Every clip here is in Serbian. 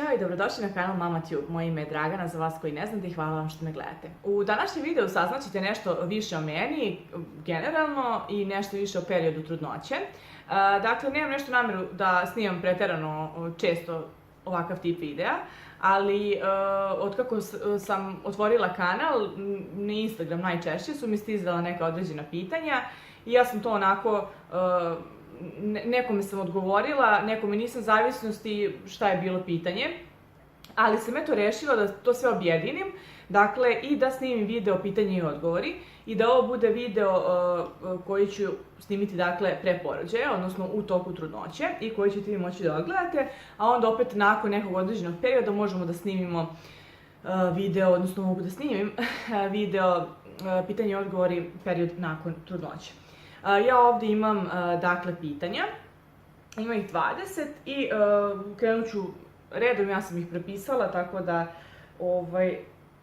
Ćao i dobrodošli na kanal MamaTube. Moje ime je Dragana, za vas koji ne znate i hvala vam što me gledate. U današnjem videu saznaćete nešto više o meni, generalno, i nešto više o periodu trudnoće. Dakle, nemam nešto namjeru da snimam preterano često ovakav tip videa, ali otkako sam otvorila kanal, na Instagram najčešće su mi stizala neka određena pitanja i ja sam to onako... Nekome sam odgovorila, nekome nisam, zavisnosti šta je bilo pitanje, ali sam rešila da to sve objedinim, dakle i da snimim video pitanja i odgovori i da ovo bude video koji ću snimiti dakle pre porođaja, odnosno u toku trudnoće i koji ćete vi moći da odgledate, a onda opet nakon nekog određenog perioda možemo da snimimo video, odnosno mogu da snimim video pitanja i odgovori period nakon trudnoće. Ja ovdje imam dakle pitanja, ima ih 20 i krenut ću redom, ja sam ih prepisala, tako da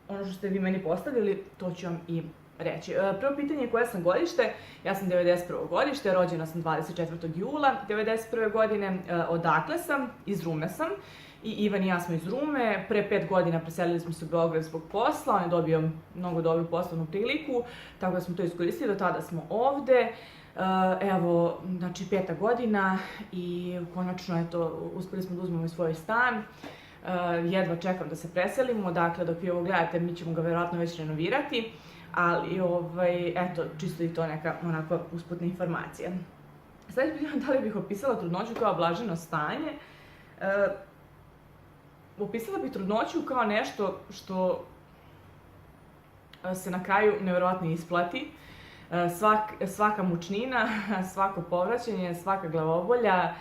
ono što ste vi meni postavili, to ću vam i reći. Prvo pitanje je koje sam godište, ja sam 91. godište, rođena sam 24. jula 91. godine, odakle sam, iz Rume sam. I Ivan i ja smo iz Rume, pre 5 godina preselili smo se u Beograd zbog posla, on je dobio mnogo dobru poslovnu priliku, tako da smo to iskoristili, do tada smo ovde. Evo, znači 5. godina i konačno, eto, uspeli smo da uzmemo i svoj stan. Jedva čekam da se preselimo, dakle, dok vi ovo gledate, mi ćemo ga verovatno već renovirati, ali, eto, čisto i to neka, onako, usputna informacija. Sljedeće pitanje, da li bih opisala trudnoću kao blaženo stanje? Opisala bih trudnoću kao nešto što se na kraju nevjerovatno isplati. Svaka mučnina, svako povraćanje, svaka glavobolja,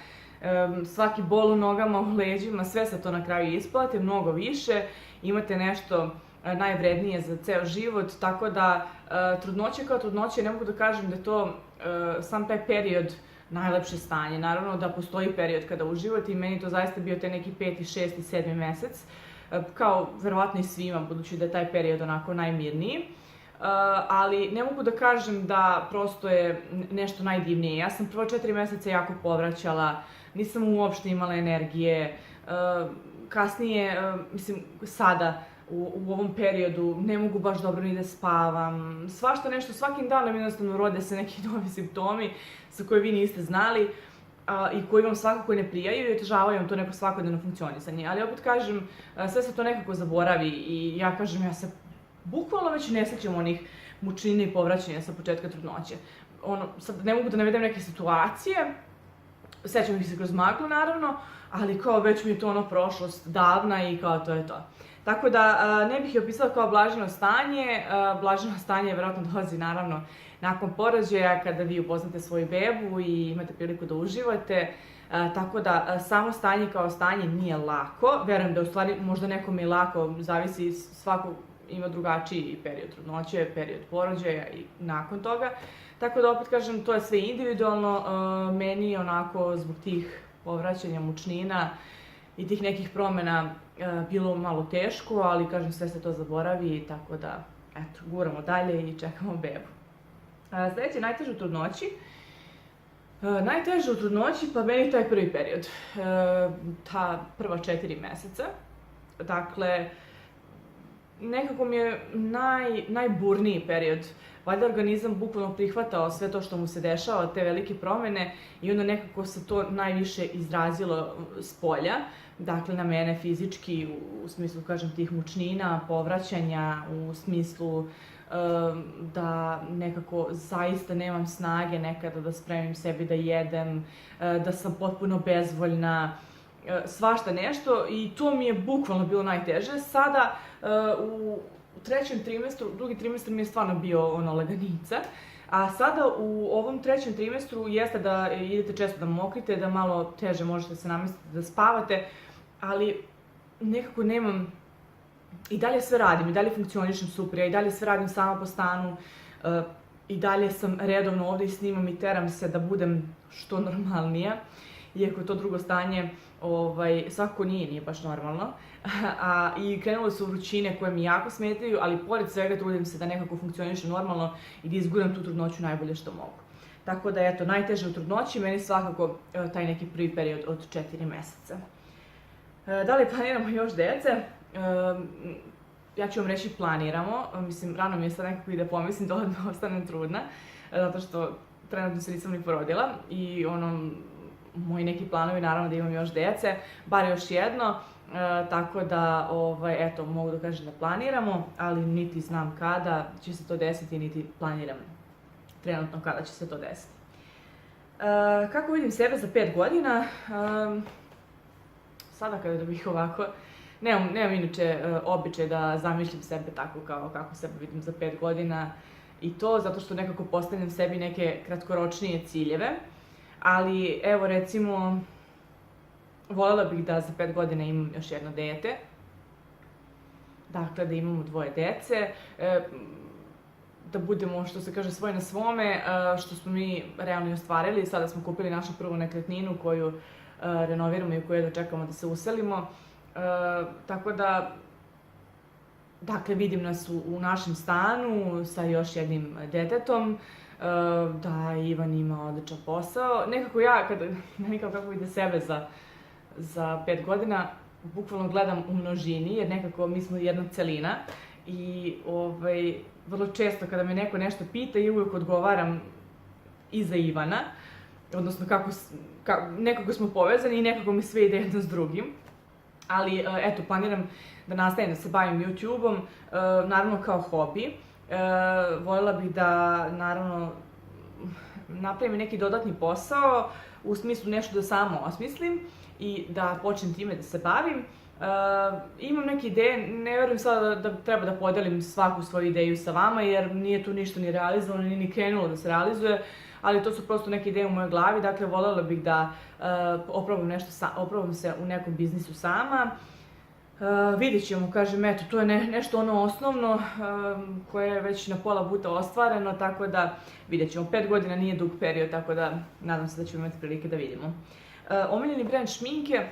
svaki bol u nogama, u leđima, sve se to na kraju isplati, mnogo više. Imate nešto najvrednije za ceo život, tako da trudnoće kao trudnoće, ne mogu da kažem da je to sam taj period najlepše stanje. Naravno da postoji period kada uživate i meni to zaista bio te neki 5., 6. i 7. mesec, kao verovatno i svima, budući da je taj period onako najmirniji. Ali ne mogu da kažem da prosto je nešto najdivnije. Ja sam prvo 4 meseca jako povraćala, nisam uopšte imala energije. Kasnije, mislim, sada, u ovom periodu, ne mogu baš dobro ni da spavam. Svašta nešto, svakim danom jednostavno rode se neki novi simptomi sa koje vi niste znali i koji vam svakako ne prijaju i otežavaju vam to neko svakodnevno funkcionisanje. Ali opet kažem, sve se to nekako zaboravi i ja kažem, ja se bukvalno već ne sećam onih mučnina i povraćanja sa početka trudnoće. Sad ne mogu da navedem neke situacije, sećam ih se kroz maglu naravno, ali kao već mi je to prošlost davna i kao to je to. Tako da ne bih je opisala kao blaženo stanje. Blaženo stanje verovatno dolazi naravno nakon porođaja, kada vi upoznate svoju bebu i imate priliku da uživate. Tako da samo stanje kao stanje nije lako. Verujem da u stvari možda nekome je lako, zavisi, svako ima drugačiji period trudnoće, period porođaja i nakon toga. Tako da opet kažem, to je sve individualno. Meni je onako zbog tih povraćanja, mučnina i tih nekih promjena bilo malo teško, ali kažem, sve se to zaboravi, tako da, eto, guramo dalje i čekamo bebu. Sljedeće, najteže u trudnoći. Najteže u trudnoći, pa meni taj prvi period, ta prva 4 meseca. Dakle, nekako mi je najburniji period. Valjda organizam bukvalno prihvatao sve to što mu se dešava, te velike promjene, i onda nekako se to najviše izrazilo s polja. Dakle, na mene fizički, u smislu, kažem, tih mučnina, povraćanja, u smislu da nekako zaista nemam snage nekada da spremim sebi da jedem, da sam potpuno bezvoljna, svašta nešto, i to mi je bukvalno bilo najteže. Sada, u trećem trimestru, drugi trimestar mi je stvarno bio laganica, a sada u ovom trećem trimestru jeste da idete često da mokrite, da malo teže možete se namestiti da spavate, ali nekako nemam, i dalje sve radim, i dalje funkcionišem super, ja i dalje sve radim sama po stanu, i dalje sam redovno ovde i snimam i teram se da budem što normalnija, iako to drugo stanje svakako nije baš normalno. I krenule su vrućine koje mi jako smetaju, ali pored svega trudim se da nekako funkcionišem normalno i da izguram tu trudnoću najbolje što mogu. Tako da, eto, najteže u trudnoći meni svakako taj neki prvi period od 4 meseca. Da li planiramo još dece? Ja ću vam reći planiramo, mislim rano mi je sad nekako i da pomislim da ostanem trudna, zato što trenutno se nisam ni porodila i moji neki planovi naravno da imam još dece, bar još jedno, tako da eto, mogu da kažem da planiramo, ali niti znam kada će se to desiti, niti planiram trenutno kada će se to desiti. Kako vidim sebe za 5 godina? Sada kada bih ovako, nemam inače običaj da zamišljam sebe tako kao kako sebe vidim za 5 godina i to zato što nekako postavljam sebi neke kratkoročnije ciljeve, ali evo recimo voljela bih da za 5 godina imam još jedno dete, dakle da imamo 2 dece, da budemo, što se kaže, svoj na svome, što smo mi realno i ostvarili. Sada smo kupili našu prvu nekretninu koju renoviramo i u koju čekamo da se uselimo. Tako da, dakle, vidim nas u našem stanu sa još jednim detetom, da Ivan ima odličan posao. Nekako ja, kako vidim sebe za 5 godina, bukvalno gledam u množini, jer nekako mi smo jedna celina i vrlo često kada me neko nešto pita i uvijek odgovaram i za Ivana, odnosno nekako smo povezani i nekako mi sve ide jedno s drugim. Ali eto, planiram da nastavim da se bavim YouTube-om, naravno kao hobi. Voljela bih da, naravno, napravim neki dodatni posao, u smislu nešto da samo osmislim i da počnem time da se bavim. Imam neke ideje, ne verujem sada da treba da podelim svaku svoju ideju sa vama, jer nije tu ništa ni realizovano, ni krenulo da se realizuje, ali to su prosto neke ideje u mojoj glavi, dakle voljela bih da oprobam se u nekom biznisu sama. Vidjet ćemo, kažem, eto, to je nešto ono osnovno koje je već na pola puta ostvareno, tako da vidjet ćemo. 5 godina nije dug period, tako da nadam se da ćemo imati prilike da vidimo. Omiljeni brend šminke,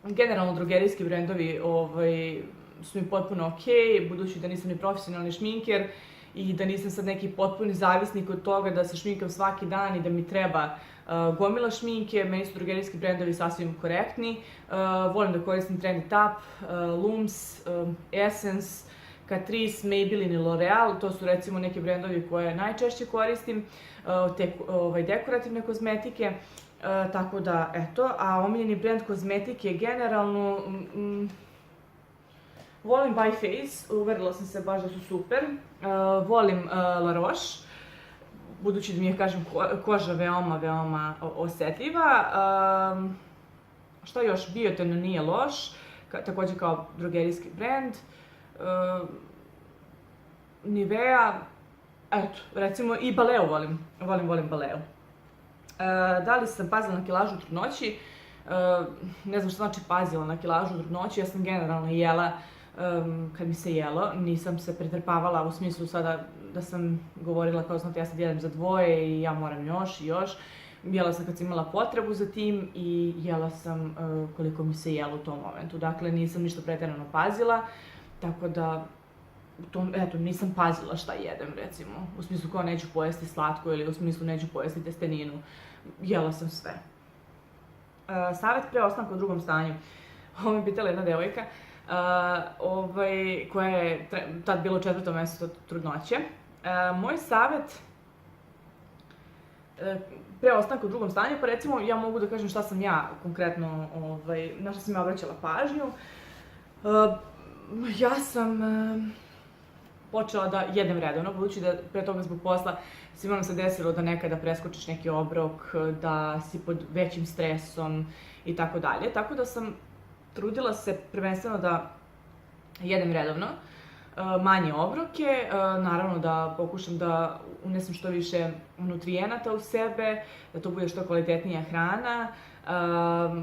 generalno drogerijski brendovi su mi potpuno okej, budući da nisam ni profesionalni šminker i da nisam sad neki potpuni zavisnik od toga da se šminkam svaki dan i da mi treba gomila šminke. Meni su drogerijski brendovi sasvim korektni. Volim da koristim Trendy Tap, Lums, Essence, Catrice, Maybelline i L'Oreal. To su recimo neki brendovi koje najčešće koristim, te dekorativne kozmetike. Tako da, eto, a omiljeni brend kozmetike generalno, volim By Face, uverila sam se baš da su super, volim La Roche, budući da mi je, kažem, koža veoma osetljiva. Šta još, Bioten nije loš, također kao drogerijski brend. Nivea, eto, recimo i Baleo volim Baleo. Da li sam pazila na kilažu u trudnoći? Ne znam što znači pazila na kilažu u trudnoći, ja sam generalno jela kad mi se jelo, nisam se pretrpavala u smislu sada da sam govorila kao znate ja sad jedem za 2 i ja moram još i još. Jela sam kad sam imala potrebu za tim i jela sam koliko mi se jelo u tom momentu, dakle nisam ništa pretjerano pazila, tako da eto, nisam pazila šta jedem, recimo, u smislu kao neću pojesti slatko ili u smislu neću pojesti testeninu, jela sam sve. Savjet pre ostanka u drugom stanju. Ovo mi pitala jedna devojka, koja je tad bilo 4. mjesecu trudnoće. Moj savjet pre ostanka u drugom stanju, pa recimo ja mogu da kažem šta sam ja konkretno, na šta sam ja obraćala pažnju. Ja sam počela da jedem redovno, budući da pre toga zbog posla svima nam se desilo da nekada preskočiš neki obrok, da si pod većim stresom i tako dalje. Tako da sam trudila se prvenstveno da jedem redovno, manje obroke, naravno da pokušam da unesem što više nutrijenata u sebe, da to bude što kvalitetnija hrana.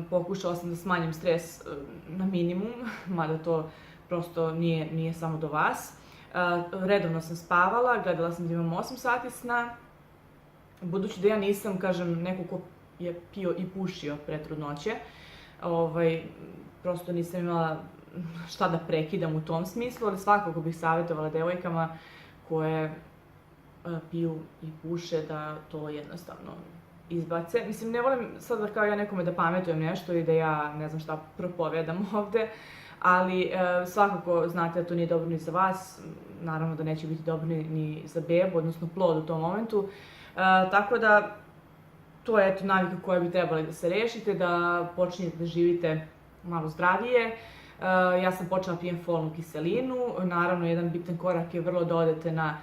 Pokušala sam da smanjim stres na minimum, mada to prosto nije samo do vas. Redovno sam spavala, gledala sam da imam 8 sati sna, budući da ja nisam, kažem, neko ko je pio i pušio pre trudnoće, prosto nisam imala šta da prekidam u tom smislu, ali svakako bih savjetovala devojkama koje piju i puše da to jednostavno izbace. Mislim, ne volim sad da kao ja nekome da pametujem nešto i da ja ne znam šta propovedam ovde, ali svakako znate da to nije dobro ni za vas, naravno da neće biti dobro ni za bebu, odnosno plod u tom momentu. Tako da, to je navika koja bi trebali da se rešite, da počinjete da živite malo zdravije. Ja sam počela pijem folnu kiselinu, naravno jedan bitan korak je vrlo da odete na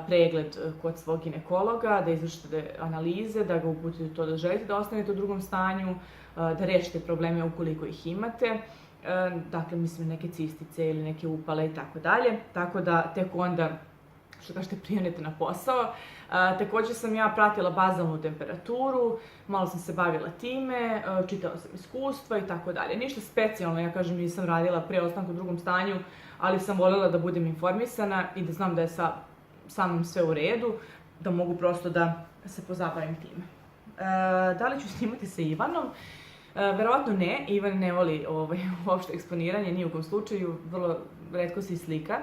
pregled kod svog ginekologa, da izvršite analize, da ga uputite u to da želite da ostanete u drugom stanju, da rešite probleme ukoliko ih imate, dakle mislim neke cistice ili neke upale i tako dalje, tako da tek onda, što kažete, prijavite na posao. Takođe sam ja pratila bazalnu temperaturu, malo sam se bavila time, čitala sam iskustva i tako dalje. Ništa specijalno, ja kažem, nisam radila pre ostanka u drugom stanju, ali sam voljela da budem informisana i da znam da je sa mnom sve u redu, da mogu prosto da se pozabavim time. Da li ću snimati sa Ivanom? Verovatno ne, Ivan ne voli uopšte eksponiranje, ni u kom slučaju, vrlo retko se i slika.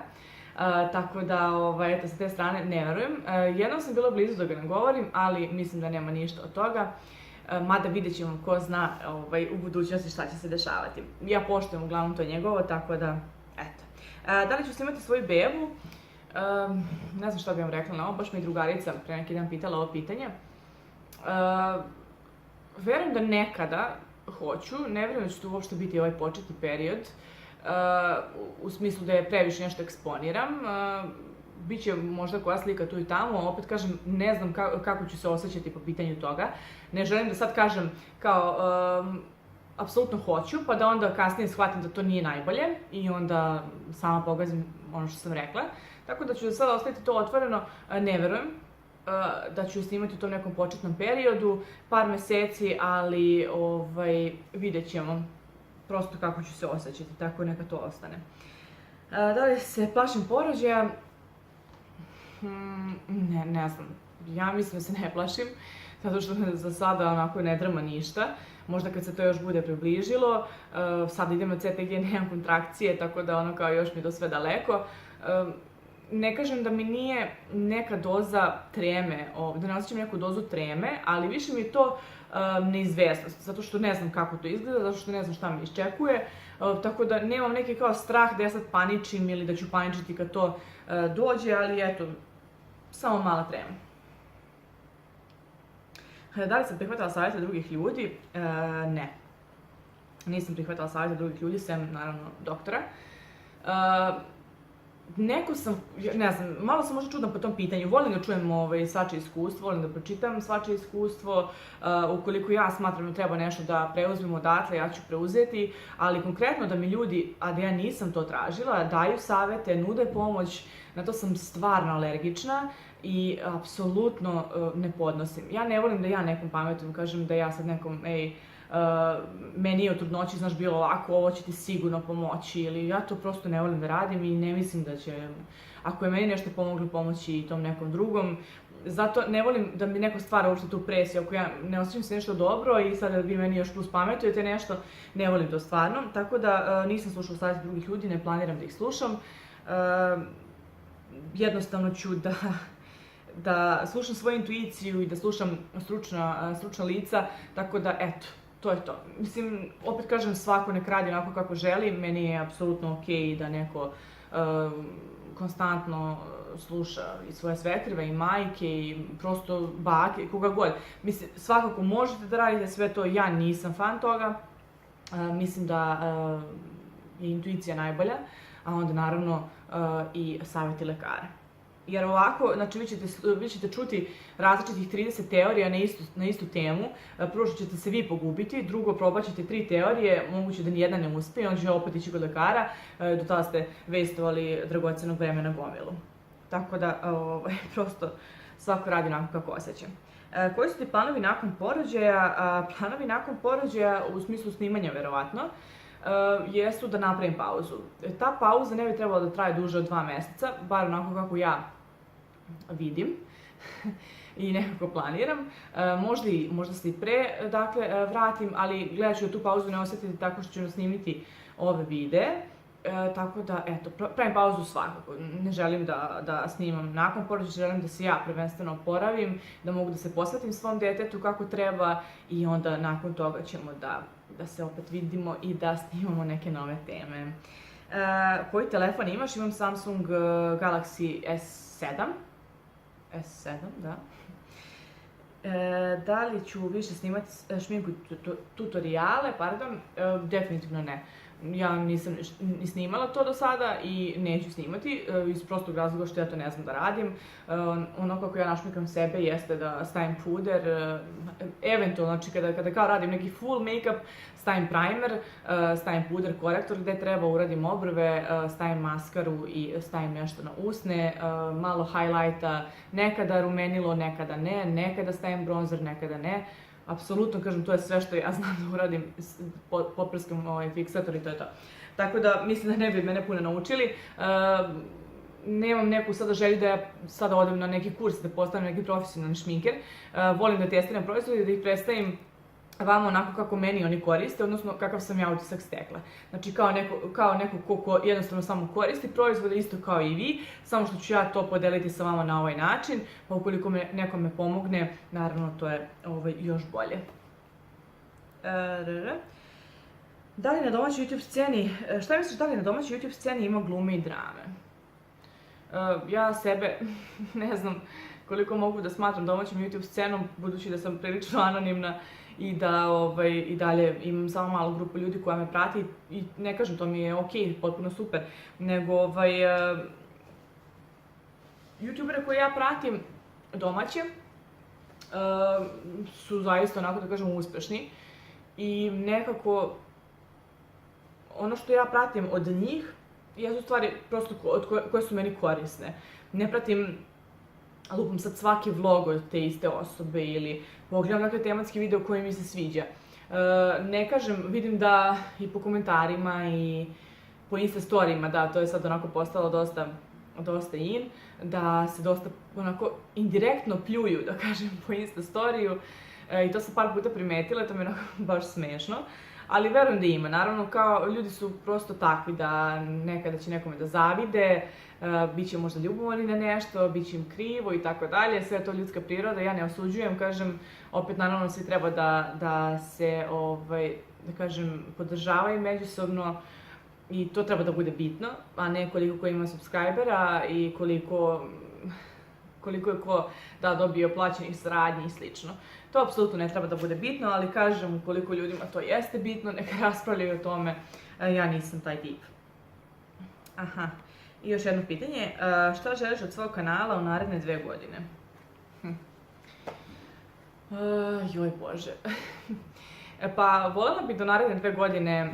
Tako da, eto, sa te strane ne verujem. Jednom sam bila blizu da ga nagovorim, ali mislim da nema ništa od toga. Mada vidjet ćemo ko zna u budućnosti šta će se dešavati. Ja poštujem, uglavnom to je njegovo, tako da, eto. Da li ću snimati svoju bebu? Ne znam šta bih vam rekla na ovo, baš me i drugarica pre neki dan pitala ovo pitanje. Verujem da nekada hoću, ne verujem da će to uopšte biti ovaj početni period, u smislu da je previše nešto eksponiram. Biće možda koja slika tu i tamo, opet kažem, ne znam kako ću se osjećati po pitanju toga. Ne želim da sad kažem kao apsolutno hoću, pa da onda kasnije shvatim da to nije najbolje i onda sama pogazim ono što sam rekla. Tako da ću da sad ostaviti to otvoreno, ne verujem da ću snimati u tom nekom početnom periodu, par meseci, ali vidjet ćemo prosto kako ću se osjećati, tako neka to ostane. Da li se plašim porođaja? Ne znam. Ja mislim da se ne plašim, zato što za sada onako ne drma ništa. Možda kad se to još bude približilo, sad idem na CTG, nemam kontrakcije, tako da ono kao još mi je to sve daleko. Ne kažem da mi nije neka doza treme, da ne osjećam neku dozu treme, ali više mi je to neizvesnost, zato što ne znam kako to izgleda, zato što ne znam šta me iščekuje, tako da nemam neki kao strah da ja sad paničim ili da ću paničiti kad to dođe, ali eto, samo mala trema. Da li sam prihvatala savjete drugih ljudi? Ne. Nisam prihvatala savjete drugih ljudi, sem naravno doktora. Neko sam, ne znam, malo sam možda čudna po tom pitanju, volim da čujem svačije iskustvo, volim da pročitam svačije iskustvo, ukoliko ja smatram da treba nešto da preuzmem odatle, ja ću preuzeti, ali konkretno da mi ljudi, a da ja nisam to tražila, daju savete, nude pomoć, na to sam stvarno alergična i apsolutno ne podnosim. Ja ne volim da ja nekom pametujem, kažem da ja sad nekom, meni je u trudnoći, znaš, bilo ovako, ovo će ti sigurno pomoći, ili ja to prosto ne volim da radim i ne mislim da će, ako je meni nešto pomoglo, pomoći i tom nekom drugom. Zato ne volim da mi neko stvara uopšte tu presiju, ako ja ne osjećam se nešto dobro i sada vi meni još plus pametujete nešto, ne volim to stvarno, tako da nisam slušala savjete drugih ljudi, ne planiram da ih slušam. Jednostavno ću da slušam svoju intuiciju i da slušam stručna lica, tako da eto, to je to. Mislim, opet kažem, svako nek radi onako kako želi, meni je apsolutno okej da neko konstantno sluša i svoje svekrve i majke i prosto bake, koga god. Mislim, svakako možete da radite sve to, ja nisam fan toga, mislim da je intuicija najbolja, a onda naravno i savjeti lekara. Jer ovako, znači vi ćete čuti različitih 30 teorija na istu temu, prvo što ćete se vi pogubiti, drugo probat ćete 3 teorije, moguće da nijedna ne uspije, onda ćete opet ići kod lekara, do tada ste vestovali dragocenog vremena gomilu. Tako da, prosto svako radi onako kako osjeća. Koji su ti planovi nakon porođaja? Planovi nakon porođaja u smislu snimanja, verovatno, jesu da napravim pauzu. Ta pauza ne bi trebala da traje duže od 2 meseca, bar onako kako ja vidim i nekako planiram. Možda se i pre, dakle, vratim, ali gledat ću da tu pauzu ne osjetiti tako što ću snimiti ove videe Tako da, eto, pravim pauzu svakako. Ne želim da snimam nakon porođaja, želim da se ja prvenstveno oporavim, da mogu da se posvetim svom detetu kako treba i onda nakon toga ćemo da se opet vidimo i da snimamo neke nove teme. Koji telefon imaš? Imam Samsung Galaxy S7. S7, da. Da li ću više snimati šminku tutoriale, definitivno ne. Ja nisam ni snimala to do sada i neću snimati iz prostog razloga što ja to ne znam da radim. Ono kako ja našminkam sebe jeste da stavim puder, eventualno, znači kada kao radim neki full make-up, stavim primer, stavim puder, korektor gde treba, uradim obrve, stavim maskaru i stavim nešto na usne, malo highlighta, nekada rumenilo, nekada ne, nekada stavim bronzer, nekada ne. Apsolutno, kažem, to je sve što ja znam da uradim, poprskam fiksator i to je to. Tako da, mislim da ne bi mene puno naučili. Nemam neku sada želju da ja sada odem na neki kurs, da postanem neki profesionalni šminker. Volim da testiram proizvode i da ih predstavim vama onako kako meni oni koriste, odnosno kakav sam ja utisak stekla. Znači kao neko ko jednostavno samo koristi proizvode, isto kao i vi, samo što ću ja to podeliti sa vama na ovaj način, pa ukoliko nekome pomogne, naravno to je još bolje. Da li na domaćoj YouTube sceni, šta misliš da li na domaćoj YouTube sceni ima glume i drame? Ja sebe ne znam koliko mogu da smatram domaćom YouTube scenom, budući da sam prilično anonimna i da i dalje imam samo malu grupu ljudi koja me prati i ne kažem to mi je okej, potpuno super, nego youtubere koje ja pratim domaće su zaista onako da kažem uspešni i nekako ono što ja pratim od njih jesu stvari prosto koje su meni korisne. Ne pratim lupam sad svaki vlog od te iste osobe ili pogledam nekakav tematski video koji mi se sviđa. Ne kažem, vidim da i po komentarima i po Insta storijima, da, to je sad onako postalo dosta in, da se dosta onako indirektno pljuju, da kažem, po Insta storiju i to sam par puta primetila, to mi je onako baš smešno. Ali verujem da ima, naravno kao ljudi su prosto takvi da nekada će nekome da zavide, bit će možda ljubomorni na nešto, bit će im krivo i tako dalje, sve je to ljudska priroda, ja ne osuđujem, kažem, opet naravno svi treba da se, da kažem, podržavaju međusobno i to treba da bude bitno, a ne koliko ko ima subscribera i koliko je ko dobio plaćenih saradnji i slično. To apsolutno ne treba da bude bitno, ali kažem, ukoliko ljudima to jeste bitno, neka raspravljaju o tome, ja nisam taj tip. Aha, i još jedno pitanje, šta želiš od svog kanala u naredne 2 godine? Joj bože. Pa, voljela bih da u naredne 2 godine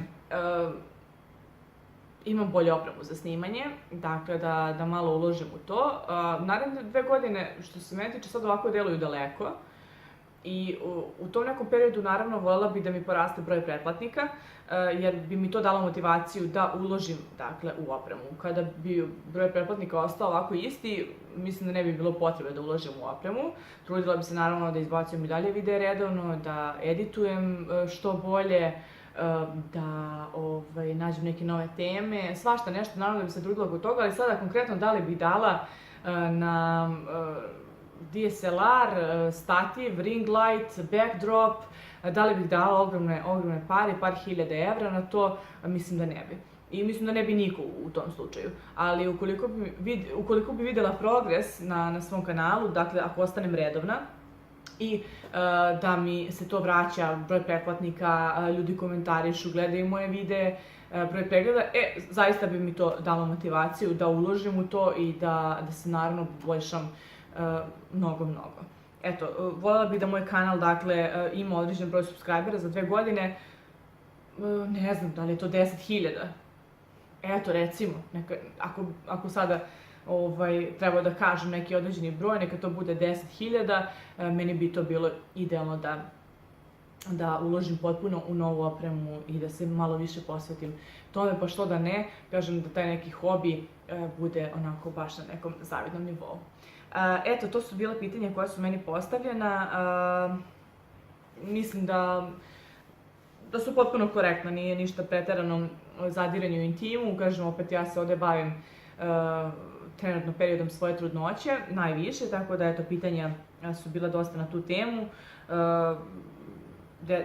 imam bolju opremu za snimanje, dakle da malo uložim u to. Naredne 2 godine, što se mene tiče, sad ovako deluju daleko i u tom nekom periodu naravno voljela bih da mi poraste broj pretplatnika, jer bi mi to dalo motivaciju da uložim u opremu. Kada bi broj pretplatnika ostao ovako isti, mislim da ne bi bilo potrebe da uložim u opremu. Trudila bi se naravno da izbacujem i dalje videe redovno, da editujem što bolje, da nađem neke nove teme, svašta nešto, naravno da bi se trudila oko toga, ali sada konkretno da li bih dala na DSLR, stativ, ring light, backdrop, da li bih dala ogromne pare, par hiljada evra na to, mislim da ne bi. I mislim da ne bi niko u tom slučaju. Ali ukoliko bi videla progres na svom kanalu, dakle ako ostanem redovna, i da mi se to vraća, broj pretplatnika, ljudi komentarišu, gledaju moje videe, broj pregleda, zaista bi mi to dalo motivaciju da uložim u to i da se naravno poboljšam mnogo. Eto, voljela bih da moj kanal, dakle, ima određen broj subscribera za 2 godine, ne znam da li je to 10.000. Eto, recimo, ako sada treba da kažem neki određeni broj, neka to bude 10.000, meni bi to bilo idealno da uložim potpuno u novu opremu i da se malo više posvetim tome, pa što da ne, kažem da taj neki hobi bude onako baš na nekom zavidnom nivou. Eto, to su bile pitanja koja su meni postavljena. Mislim da da su potpuno korektna, nije ništa preterano zadiranje u intimu. Kažem, opet ja se ovdje bavim trenutno periodom svoje trudnoće, najviše, tako da eto, pitanja su bila dosta na tu temu.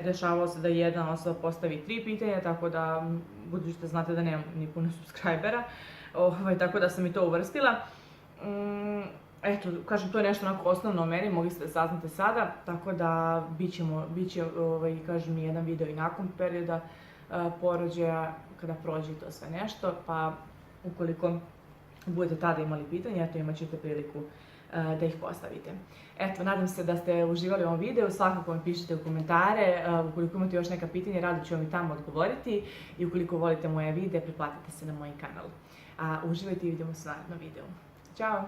Dešavalo se da jedna osoba postavi 3 pitanja, tako da, budući da znate da nemam ni puno subscribera, tako da sam i to uvrstila. Eto, kažem, to je nešto onako osnovno o meni, mogli ste da saznate sada, tako da bit će kažem, jedan video i nakon perioda porođaja, kada prođe to sve nešto, pa ukoliko budete tada imali pitanja, eto, imat ćete priliku da ih postavite. Eto, nadam se da ste uživali u ovom videu, svakako mi pišite u komentare, ukoliko imate još neka pitanja, rado ću vam i tamo odgovoriti i ukoliko volite moje videe, pretplatite se na moj kanal. Uživajte i vidimo se u narednom videu. Ćao!